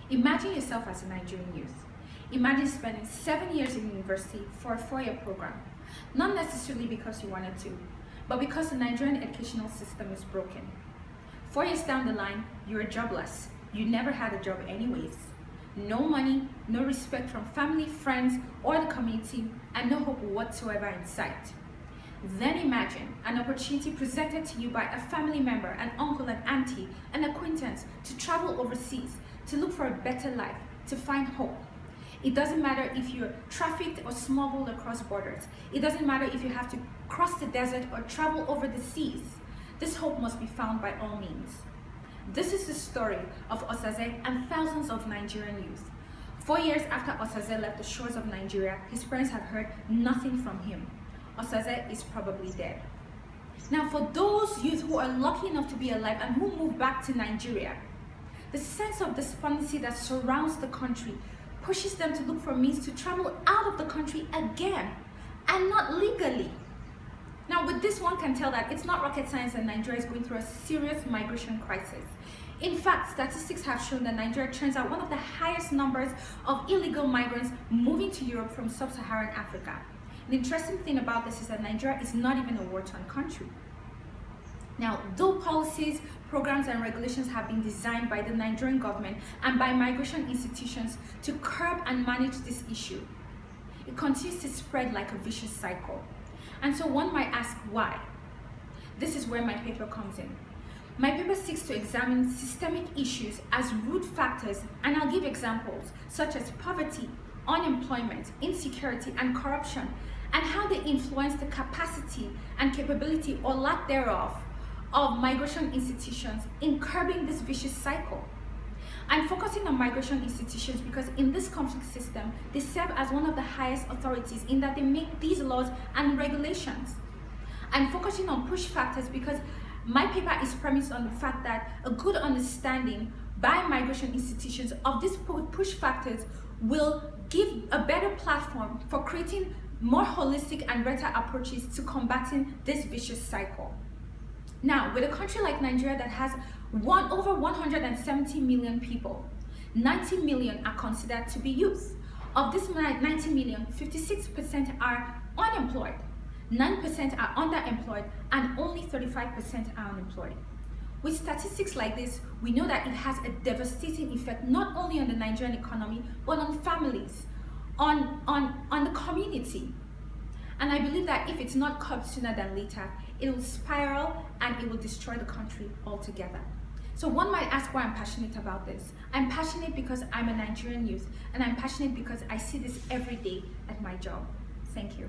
Imagine yourself as a Nigerian youth. Imagine spending 7 years in university for a 4-year program, not necessarily because you wanted to, but because the Nigerian educational system is broken. 4 years down the line, you're jobless. You never had a job anyways. No money, no respect from family, friends, or the community, and no hope whatsoever in sight. Then imagine an opportunity presented to you by a family member, an uncle, an auntie, an acquaintance to travel overseas, to look for a better life, to find hope. It doesn't matter if you're trafficked or smuggled across borders. It doesn't matter if you have to cross the desert or travel over the seas. This hope must be found by all means. This is the story of Osaze and thousands of Nigerian youth. 4 years after Osaze left the shores of Nigeria, his parents have heard nothing from him. Osaze is probably dead. Now, for those youth who are lucky enough to be alive and who moved back to Nigeria, the sense of despondency that surrounds the country pushes them to look for means to travel out of the country again, and not legally. Now, with this, one can tell that it's not rocket science that Nigeria is going through a serious migration crisis. In fact, statistics have shown that Nigeria turns out one of the highest numbers of illegal migrants moving to Europe from sub-Saharan Africa. The interesting thing about this is that Nigeria is not even a war-torn country. Now, though policies, programs, and regulations have been designed by the Nigerian government and by migration institutions to curb and manage this issue, it continues to spread like a vicious cycle. And so one might ask why. This is where my paper comes in. My paper seeks to examine systemic issues as root factors, and I'll give examples such as poverty, unemployment, insecurity, and corruption, and how they influence the capacity and capability or lack thereof of migration institutions in curbing this vicious cycle. I'm focusing on migration institutions because in this conflict system, they serve as one of the highest authorities in that they make these laws and regulations. I'm focusing on push factors because my paper is premised on the fact that a good understanding by migration institutions of these push factors will give a better platform for creating more holistic and better approaches to combating this vicious cycle. Now, with a country like Nigeria that has over 170 million people, 90 million are considered to be youth. Of this 90 million, 56% are unemployed, 9% are underemployed, and only 35% are unemployed. With statistics like this, we know that it has a devastating effect not only on the Nigerian economy, but on families, on the community. And I believe that if it's not curbed sooner than later, it will spiral and it will destroy the country altogether. So one might ask why I'm passionate about this. I'm passionate because I'm a Nigerian youth, and I'm passionate because I see this every day at my job. Thank you.